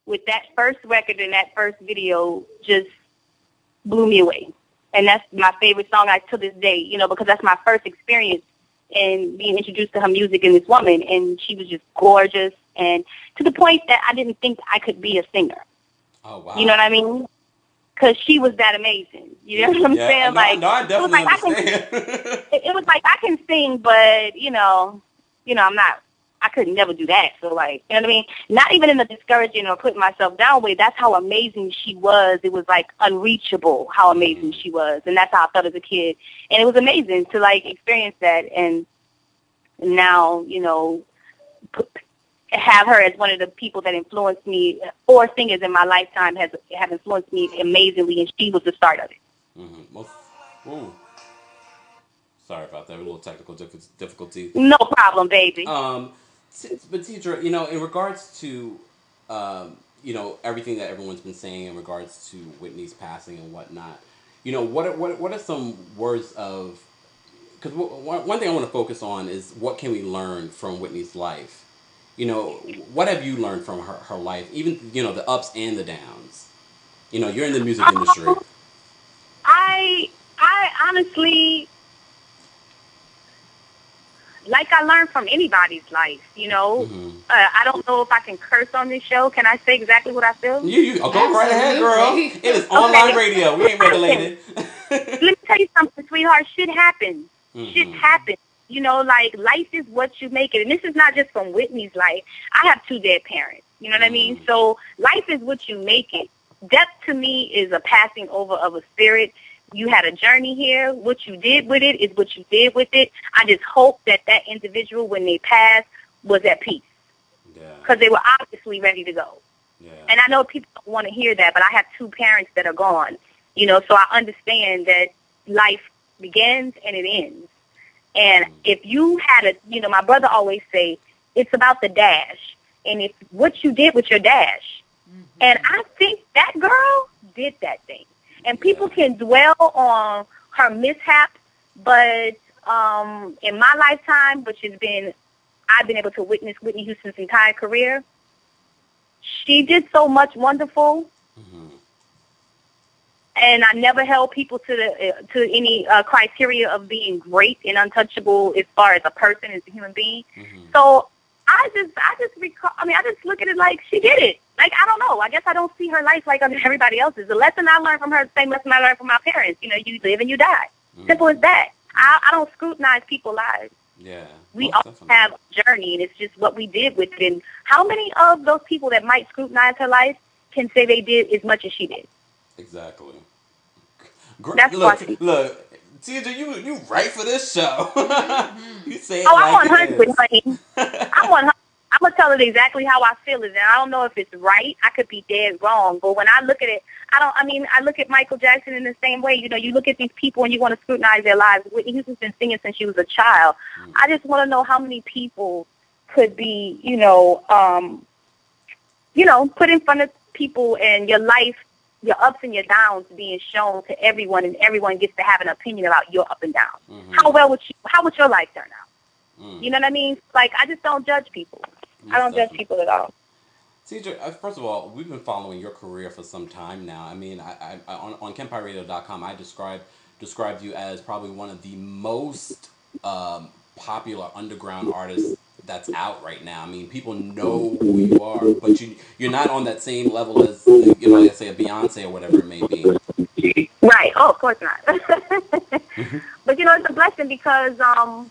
with that first record and that first video just blew me away. And that's my favorite song to this day, you know, because that's my first experience in being introduced to her music and this woman. And she was just gorgeous, and to the point that I didn't think I could be a singer. Oh, wow. You know what I mean? Because she was that amazing. You know what I'm saying? No, I definitely understand. It was like I can sing, but, you know, I could never do that. So, like, you know what I mean? Not even in the discouraging or putting myself down way. That's how amazing she was. It was, like, unreachable how amazing she was. And that's how I felt as a kid. And it was amazing to, like, experience that. And now, you know, have her as one of the people that influenced me. 4 singers in my lifetime have influenced me amazingly, and she was the start of it. Mm-hmm. Sorry about that. A little technical difficulty. No problem, baby. But Teedra, you know, in regards to, you know, everything that everyone's been saying in regards to Whitney's passing and whatnot, you know, what are some words of, because one thing I want to focus on is what can we learn from Whitney's life? You know, what have you learned from her life? Even, you know, the ups and the downs. You know, you're in the music industry. I honestly, like I learned from anybody's life, you know. Mm-hmm. I don't know if I can curse on this show. Can I say exactly what I feel? Go right ahead, girl. It is online radio. We ain't regulated. Let me tell you something, sweetheart. Shit happens. Mm-hmm. Shit happens. You know, like, life is what you make it. And this is not just from Whitney's life. I have 2 dead parents. You know what I mean? So life is what you make it. Death, to me, is a passing over of a spirit. You had a journey here. What you did with it is what you did with it. I just hope that that individual, when they passed, was at peace. Because they were obviously ready to go. Yeah. And I know people don't want to hear that, but I have 2 parents that are gone. You know, so I understand that life begins and it ends. And if you had you know, my brother always say, it's about the dash. And it's what you did with your dash. Mm-hmm. And I think that girl did that thing. And people can dwell on her mishap, but in my lifetime, which has been, I've been able to witness Whitney Houston's entire career, she did so much wonderful. Mm-hmm. And I never held people to any criteria of being great and untouchable as far as a person, as a human being. Mm-hmm. So I just look at it like she did it. Like, I don't know. I guess I don't see her life like everybody else's. The lesson I learned from her is the same lesson I learned from my parents. You know, you live and you die. Mm-hmm. Simple as that. I don't scrutinize people's lives. Yeah. We all have a journey, and it's just what we did with it. And how many of those people that might scrutinize her life can say they did as much as she did? Exactly. That's look, Teedra, you right for this show. You say it I'm like 100, honey. I'm 100. I'm gonna tell it exactly how I feel it, and I don't know if it's right. I could be dead wrong, but when I look at it, I look at Michael Jackson in the same way. You know, you look at these people and you want to scrutinize their lives. Whitney Houston's been singing since she was a child. I just want to know how many people could be, put in front of people, and your life, your ups and your downs being shown to everyone, and everyone gets to have an opinion about your up and down. Mm-hmm. How would your life turn out? Mm. You know what I mean? Like, I just don't judge people. I don't judge people at all. Teedra, first of all, we've been following your career for some time now. I mean, I on KEMPIREradio.com, I described you as probably one of the most popular underground artists that's out right now. I mean, people know who you are, but you're not on that same level as, let's say a Beyonce or whatever it may be. Right. Oh, of course not. But, it's a blessing because I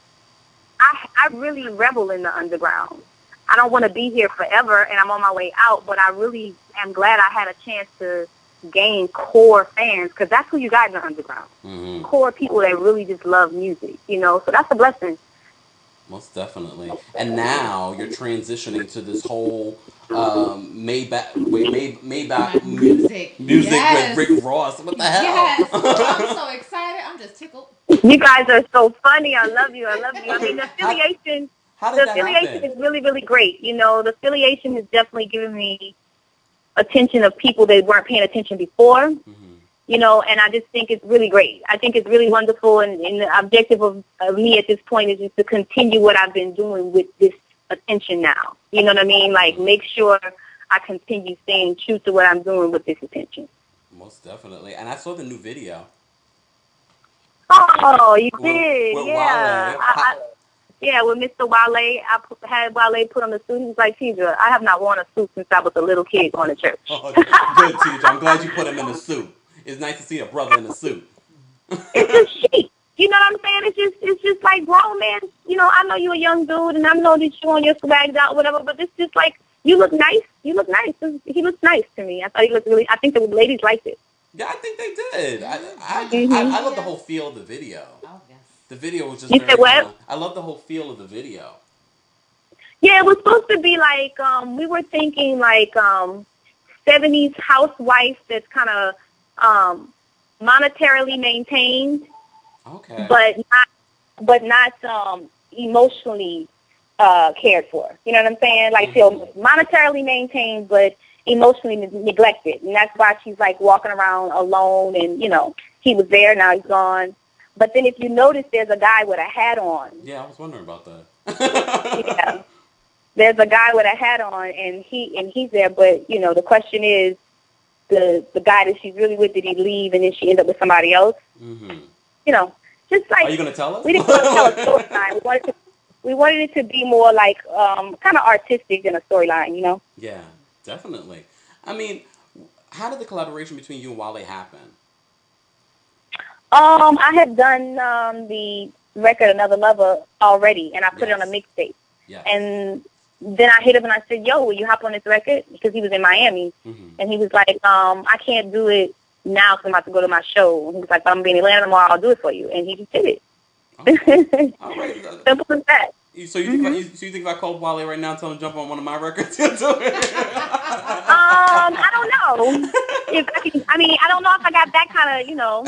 really revel in the underground. I don't want to be here forever, and I'm on my way out, but I really am glad I had a chance to gain core fans, because that's who you got in the underground. Mm-hmm. Core people that really just love music, so that's a blessing. Most definitely. And now you're transitioning to this whole Maybach Music yes. with Rick Ross. What the hell? Yes. I'm so excited. I'm just tickled. You guys are so funny. I love you. I mean, the affiliation... The affiliation is really, really great. The affiliation has definitely given me attention of people that weren't paying attention before, and I just think it's really great. I think it's really wonderful, and the objective of me at this point is just to continue what I've been doing with this attention now. You know what I mean? Like, make sure I continue staying true to what I'm doing with this attention. Most definitely. And I saw the new video. Oh, you did? With Yeah. Wale. Yeah, with Mr. Wale, had Wale put on the suit. He was like, Teedra, I have not worn a suit since I was a little kid going to church. Oh, good, Teedra. I'm glad you put him in a suit. It's nice to see a brother in a suit. It's just chic. You know what I'm saying? It's just like grown man. You know, I know you're a young dude, and I know that you on your swagged out, whatever. But it's just like you look nice. You look nice. He looks nice to me. I thought he looked really. I think the ladies liked it. Yeah, I think they did. I love the whole feel of the video. Oh, yes. The video was just You very said what? I love the whole feel of the video. Yeah, it was supposed to be like we were thinking like 70s housewife that's kind of monetarily maintained, Okay. but not emotionally cared for. You know what I'm saying? Like feel monetarily maintained, but emotionally neglected, and that's why she's like walking around alone. And you know, he was there, now he's gone. But then if you notice, there's a guy with a hat on. Yeah, I was wondering about that. Yeah, there's a guy with a hat on, and he's there. But you know, the question is, the guy that she's really with, did he leave, and then she end up with somebody else? Mm-hmm. You know, just like Are you gonna tell us? we didn't want to tell a storyline. We wanted it to be more like kind of artistic than a storyline. You know? Yeah, definitely. I mean, how did the collaboration between you and Wale happen? I had done the record Another Lover already, and I put it on a mixtape. Yes. And then I hit him and I said, yo, will you hop on this record? Because he was in Miami. Mm-hmm. And he was like, I can't do it now because I'm about to go to my show. And he was like, but I'm going to be in Atlanta tomorrow. I'll do it for you. And he just did it. Okay. All right. Simple as that. So you think if I called Wale right now and tell him to jump on one of my records, he'll do it? I don't know. I don't know if I got that kind of, you know.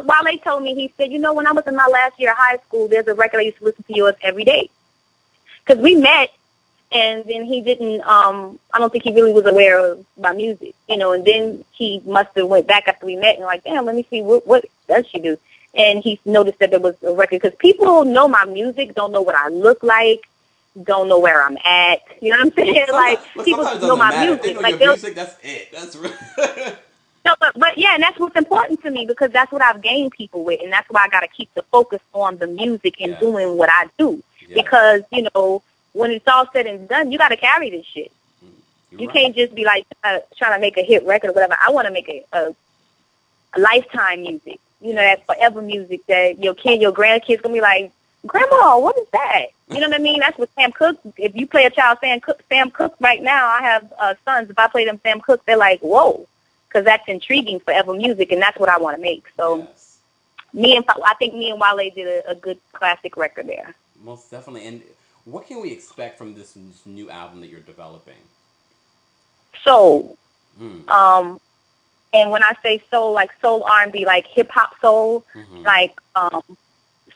Wale told me, he said, when I was in my last year of high school, there's a record I used to listen to yours every day. Because we met, and then he didn't, I don't think he really was aware of my music, and then he must have went back after we met and like, damn, let me see, what does she do? And he noticed that there was a record, because people know my music, don't know what I look like, don't know where I'm at. You know what I'm saying? Like, people know my music. They know like, your music, that's it. That's right. No, but yeah, and that's what's important to me, because that's what I've gained people with, and that's why I got to keep the focus on the music and doing what I do. Yes. Because, when it's all said and done, you got to carry this shit. You can't just be like trying to make a hit record or whatever. I want to make a lifetime music. That forever music that your grandkids gonna be like, Grandma, what is that? You know what I mean? That's what Sam Cooke. If you play a child Sam Cooke right now, I have sons. If I play them Sam Cooke, they're like, whoa, because that's intriguing forever music, and that's what I want to make. So, I think me and Wale did a good classic record there. Most definitely. And what can we expect from this new album that you're developing? Soul. And when I say soul, like soul R&B, like hip-hop soul, like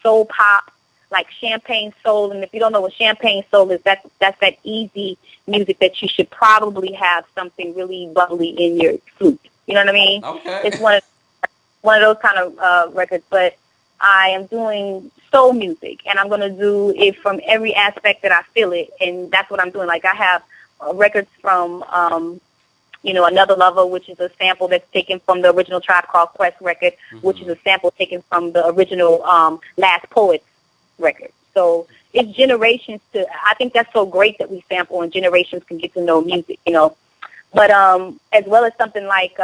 soul pop, like champagne soul. And if you don't know what champagne soul is, that's that easy music that you should probably have something really bubbly in your flute. You know what I mean? Okay. It's one of those kind of records. But I am doing soul music, and I'm going to do it from every aspect that I feel it, and that's what I'm doing. Like I have records from... Another Lover, which is a sample that's taken from the original Tribe Called Quest record, which is a sample taken from the original Last Poets record. So it's generations I think that's so great that we sample and generations can get to know music, But as well as something like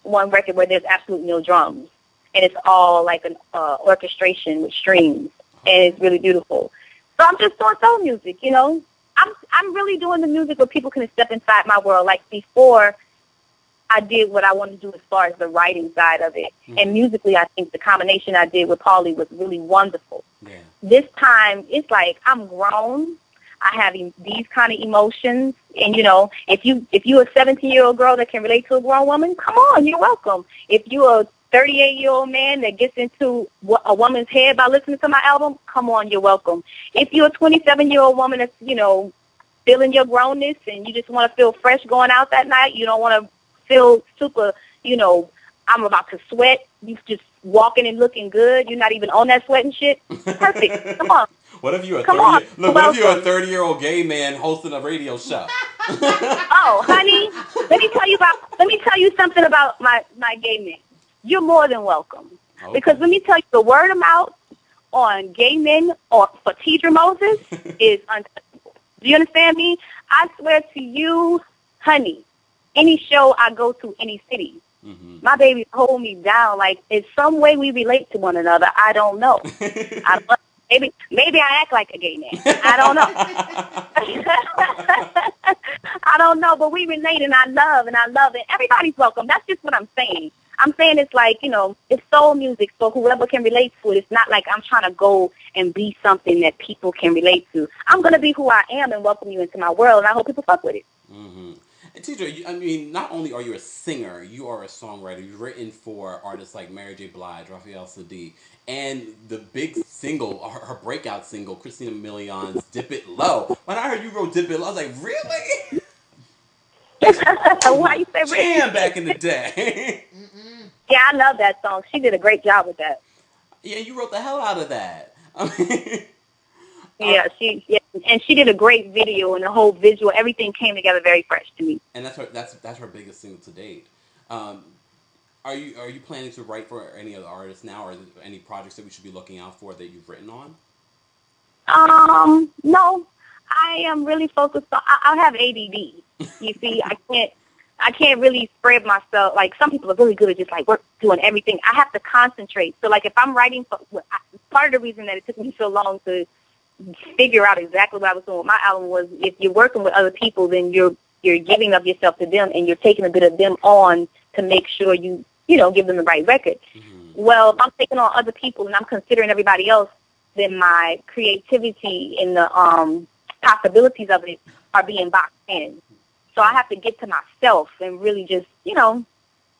one record where there's absolutely no drums, and it's all like an orchestration with strings, and it's really beautiful. So I'm just doing soul music, I'm really doing the music where people can step inside my world. Like before, I did what I wanted to do as far as the writing side of it. And musically, I think the combination I did with Paulie was really wonderful. Yeah. This time, it's like I'm grown. I have these kind of emotions. And, if you're a 17-year-old girl that can relate to a grown woman, come on, you're welcome. If you're a 38-year-old man that gets into a woman's head by listening to my album, come on, you're welcome. If you're a 27-year-old woman that's, feeling your grownness and you just want to feel fresh going out that night, you don't want to feel super, I'm about to sweat, you just walking and looking good, you're not even on that sweating shit, perfect, come on. What if you're a Come on, what if you're a welcome. 30-year-old gay man hosting a radio show? Oh, honey, let me tell you something about my gay men. You're more than welcome. Okay. Because let me tell you, the word of mouth on gay men or for Teedra Moses is untouchable. Do you understand me? I swear to you, honey, any show I go to, any city, my babies hold me down. Like, in some way we relate to one another. I don't know. Maybe I act like a gay man. I don't know. I don't know, but we relate, and I love it. Everybody's welcome. That's just what I'm saying. I'm saying it's like, it's soul music, so whoever can relate to it. It's not like I'm trying to go and be something that people can relate to. I'm going to be who I am and welcome you into my world, and I hope people fuck with it. Mm-hmm. And Teedra, I mean, not only are you a singer, you are a songwriter. You've written for artists like Mary J. Blige, Raphael Sadiq, and the big single, her breakout single, Christina Milian's "Dip It Low." When I heard you wrote "Dip It Low," I was like, really? Why you say jam back in the day. Yeah, I love that song. She did a great job with that. Yeah, you wrote the hell out of that. I mean, Yeah, and she did a great video, and the whole visual, everything came together very fresh to me. and that's her biggest single to date. Um, are you planning to write for any other artists now, or any projects that we should be looking out for that you've written on? No, I am really focused on. I have ADD. You see, I can't really spread myself. Like, some people are really good at just like doing everything. I have to concentrate. So like, if I'm writing part of the reason that it took me so long to figure out exactly what I was doing with my album was, if you're working with other people, then you're giving of yourself to them, and you're taking a bit of them on to make sure you give them the right record. Well, if I'm taking on other people and I'm considering everybody else, then my creativity and the possibilities of it are being boxed in. So I have to get to myself and really just,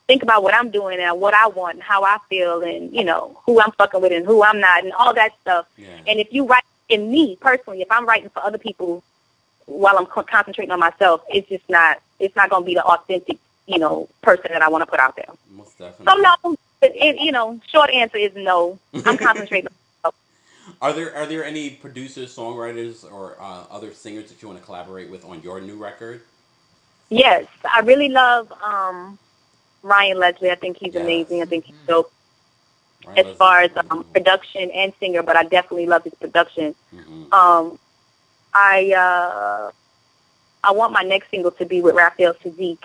think about what I'm doing and what I want and how I feel and, who I'm fucking with and who I'm not and all that stuff. Yeah. And if you write, in me personally, if I'm writing for other people while I'm concentrating on myself, it's not going to be the authentic, person that I want to put out there. Most definitely. So no, short answer is no. I'm concentrating on myself. Are there any producers, songwriters, or other singers that you want to collaborate with on your new record? Yes, I really love Ryan Leslie. I think he's amazing. I think he's dope as far as production and singer, but I definitely love his production. I want my next single to be with Raphael Sadiq.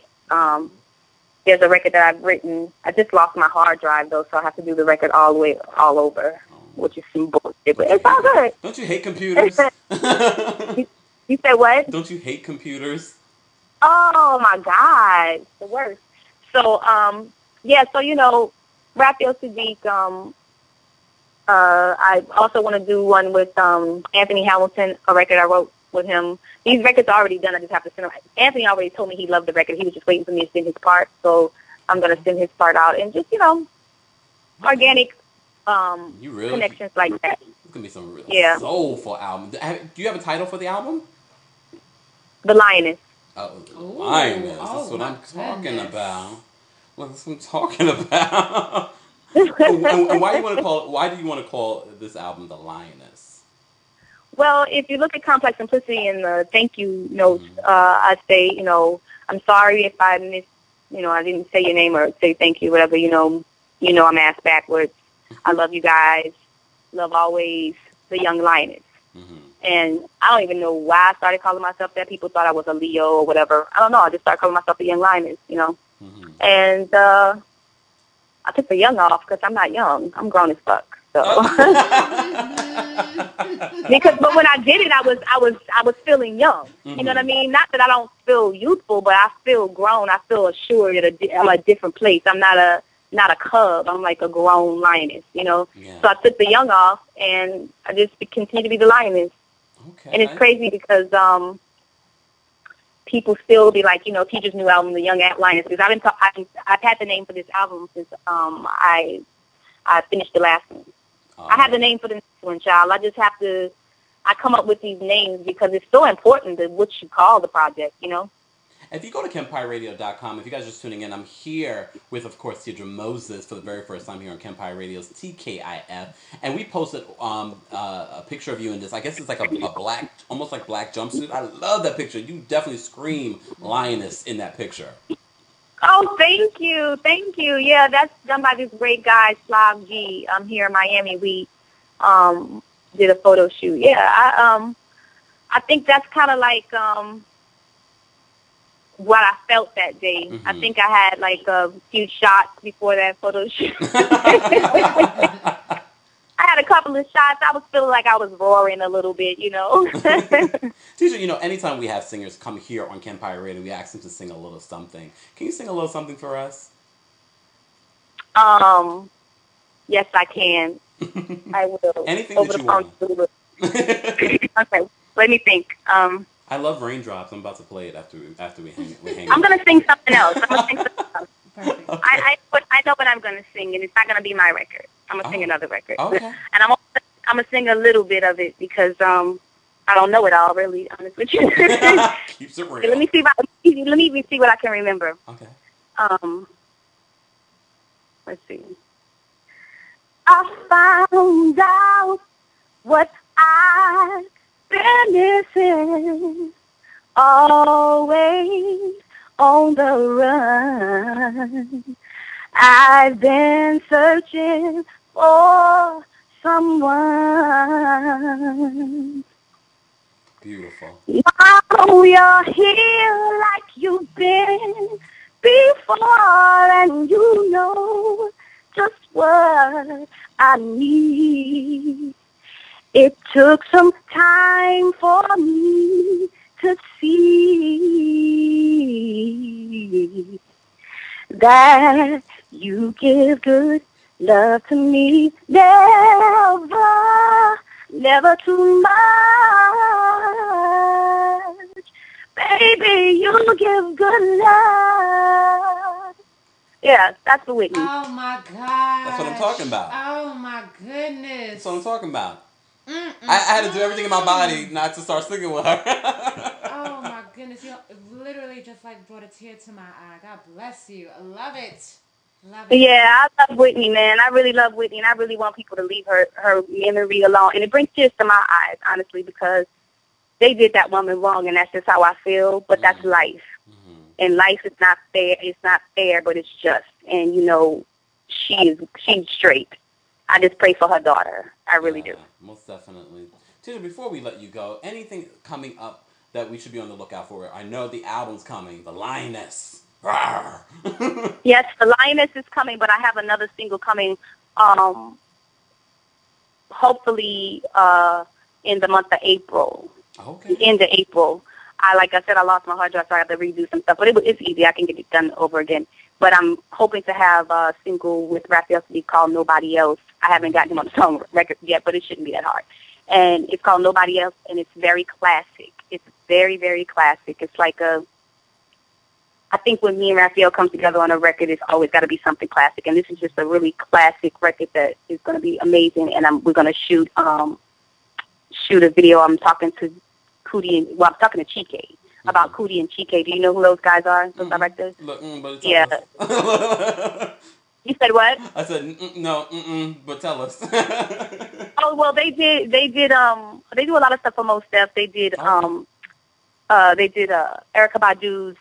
There's a record that I've written. I just lost my hard drive, though, so I have to do the record all over, which is some bullshit, but it's all good. Don't you hate computers? You said what? Don't you hate computers? Oh, my God. The worst. So, Raphael Sadiq, I also want to do one with Anthony Hamilton, a record I wrote with him. These records are already done. I just have to send them. Anthony already told me he loved the record. He was just waiting for me to send his part. So I'm going to send his part out and just, organic connections like that. It's going to be some real soulful album. Do you have a title for the album? The Lioness. Oh, Lioness. That's what I'm talking about. That's what I'm talking about. and why do you want to call this album The Lioness? Well, if you look at Complex Simplicity in the thank you notes, I say, I'm sorry if I missed, I didn't say your name or say thank you, whatever, I'm asked backwards. I love you guys. Love always, the young lioness. And I don't even know why I started calling myself that. People thought I was a Leo or whatever. I don't know. I just started calling myself the young lioness, And I took the young off because I'm not young. I'm grown as fuck. So. But when I did it, I was feeling young. You know what I mean? Not that I don't feel youthful, but I feel grown. I feel assured that I'm a different place. I'm not a cub. I'm like a grown lioness. Yeah. So I took the young off, and I just continue to be the lioness. Okay. And it's crazy because people still be like, Teedra's new album, The Young Lioness, because I've had the name for this album since I finished the last one. I have the name for the next one, child. I come up with these names because it's so important that what you call the project, If you go to KEMPIREradio.com, if you guys are just tuning in, I'm here with, of course, Teedra Moses for the very first time here on KEMPIRE Radio's TKIF. And we posted a picture of you in this, I guess it's like a black, almost like black jumpsuit. I love that picture. You definitely scream lioness in that picture. Oh, thank you. Thank you. Yeah, that's done by this great guy, Slav G. Here in Miami. We did a photo shoot. Yeah, I think that's kind of like what I felt that day. Mm-hmm. I think I had like a few shots before that photo shoot. I had a couple of shots. I was feeling like I was roaring a little bit, you know. Teedra, you know, anytime we have singers come here on KEMPIRE Radio, we ask them to sing a little something. Can you sing a little something for us? Yes, I can. I will. Anything over that you want. Okay, let me think. I love Raindrops. I'm about to play it after we hang. I'm gonna sing something else. Perfect. I know what I'm gonna sing, and it's not gonna be my record. I'm gonna sing another record. Okay. And I'm gonna sing a little bit of it because I don't know it all, really. Honest with you. Keeps it real. Let me see what I can remember. Okay. Let's see. I found out what I've been missing, always on the run. I've been searching for someone. Beautiful. Now you're here like you've been before, and you know just what I need. It took some time for me to see that you give good love to me. Never too much. Baby, you give good love. Yeah, that's the Whitney. Oh, my God. That's what I'm talking about. Oh, my goodness. That's what I'm talking about. I had to do everything in my body not to start singing with her. Oh, my goodness. You literally just like brought a tear to my eye. God bless you. I love it. Love it. Yeah, I love Whitney, man. I really love Whitney, and I really want people to leave her memory alone. And it brings tears to my eyes, honestly, because they did that woman wrong, and that's just how I feel. But that's life. Mm-hmm. And life is not fair. It's not fair, but it's just. And, you know, she's straight. I just pray for her daughter. I really do. Most definitely. Teedra, before we let you go, anything coming up that we should be on the lookout for? I know the album's coming, The Lioness. Yes, The Lioness is coming, but I have another single coming, hopefully in the month of April. Okay. The end of April. Like I said, I lost my hard drive, so I have to redo some stuff. But it's easy. I can get it done over again. But I'm hoping to have a single with Raphael called Nobody Else. I haven't gotten him on the song record yet, but it shouldn't be that hard. And it's called Nobody Else, and it's very classic. It's very, very classic. It's like I think when me and Raphael come together on a record, it's always got to be something classic. And this is just a really classic record that is going to be amazing. And we're going to shoot a video. I'm talking to I'm talking to Chike about Cootie and Chike. Do you know who those guys are? Those directors? But yeah. You said what? I said no, but tell us. Oh well, they do a lot of stuff for Mos Def. They did Erykah Badu's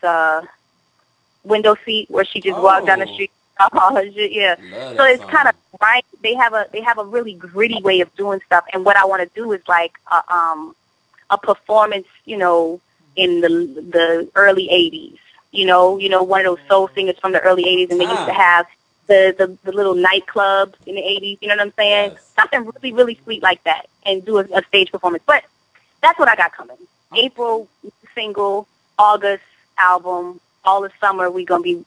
Window Seat, where she just walked down the street. Yeah. So it's kind of right. They have a really gritty way of doing stuff, and what I want to do is like a performance, you know, in the early '80s. You know, one of those soul singers from the early '80s, and they used to have the little nightclubs in the '80s. You know what I'm saying? Yes. Something really, really sweet like that, and do a stage performance. But that's what I got coming. April single, August album. All the summer we're gonna be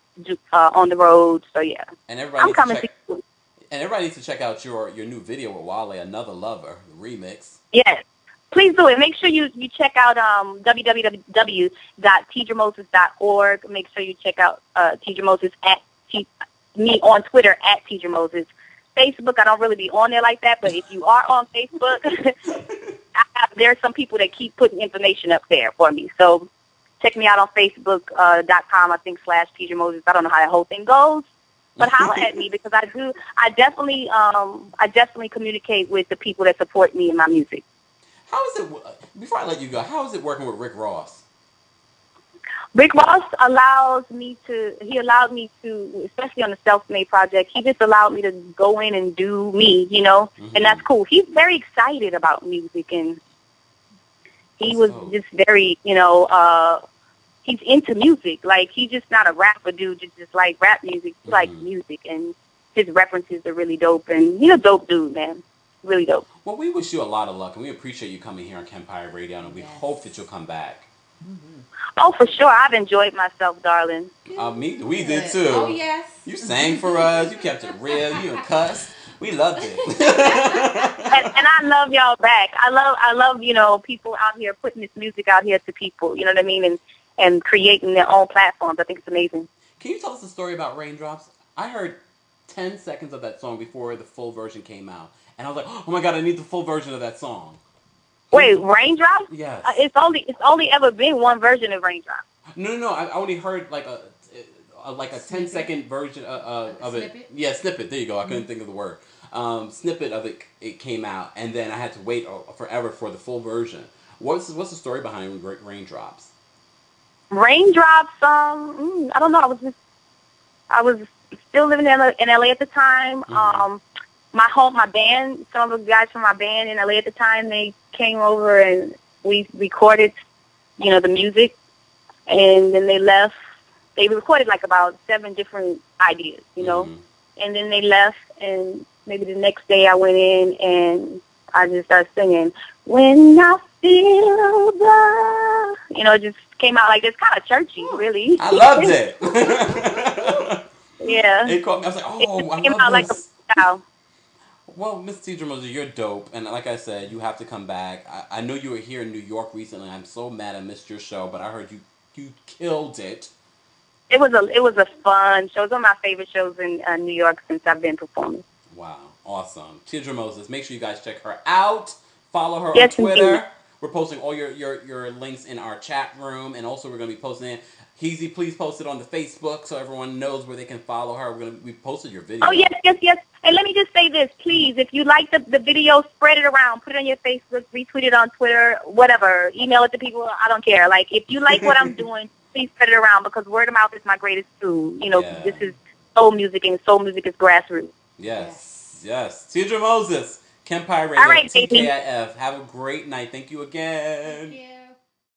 on the road. So yeah, and everybody I'm coming to you. And everybody needs to check out your new video with Wale, Another Lover, the remix. Yes. Please do it. Make sure you check out www.teedramoses.org. Make sure you check out Teedra Moses me on Twitter at Teedra Moses. Facebook, I don't really be on there like that, but if you are on Facebook, there's some people that keep putting information up there for me. So check me out on Facebook.com, I think, /Teedra Moses. I don't know how that whole thing goes. But holler at me because I definitely communicate with the people that support me in my music. How is it, before I let you go, how is it working with Rick Ross? Rick Ross allowed me to, especially on the Self-Made project, he just allowed me to go in and do me, and that's cool. He's very excited about music, and he was just very, he's into music. Like, he's just not a rapper dude, just like rap music. He likes music, and his references are really dope, and he's a dope dude, man. Really dope. Well, we wish you a lot of luck, and we appreciate you coming here on KEMPIRE Radio, and we hope that you'll come back. Oh, for sure. I've enjoyed myself, darling. We did too. Oh, yes. You sang for us. You kept it real. You cussed. We loved it. and I love y'all back. I love, people out here putting this music out here to people, you know what I mean, and creating their own platforms. I think it's amazing. Can you tell us a story about Raindrops? I heard 10 seconds of that song before the full version came out, and I was like, oh my God, I need the full version of that song. Wait, Raindrops? Yes. It's only ever been one version of Raindrops. No. I only heard like a 10-second version of it. Snippet? Yeah, snippet. There you go. I couldn't think of the word. Snippet of it. It came out, and then I had to wait forever for the full version. What's the story behind Raindrops? Raindrops. I don't know. I was still living in LA at the time. My band, some of the guys from my band in LA at the time, they came over and we recorded, the music, and then they left. They recorded like about 7 different ideas, and then they left, and maybe the next day I went in and I just started singing, when I feel the, it just came out like this, kind of churchy, really. I loved it. Yeah. I was like, oh, I came love out this. like a style. Well, Miss Teedra Moses, you're dope, and like I said, you have to come back. I know you were here in New York recently. I'm so mad I missed your show, but I heard you killed it. It was a fun show. It was one of my favorite shows in New York since I've been performing. Wow, awesome. Teedra Moses, make sure you guys check her out. Follow her Yes, on Twitter. indeed. We're posting all your links in our chat room, and also we're going to be posting it. Heezy, please post it on the Facebook so everyone knows where they can follow her. We posted your video. Oh, yes. And let me just say this, please. If you like the video, spread it around. Put it on your Facebook, retweet it on Twitter, whatever. Email it to people. I don't care. Like, if you like what I'm doing, please spread it around because word of mouth is my greatest tool. This is soul music, and soul music is grassroots. Yes. Teedra Moses, KEMPIRE Radio, All right, TKIF. Have a great night. Thank you again. Thank you.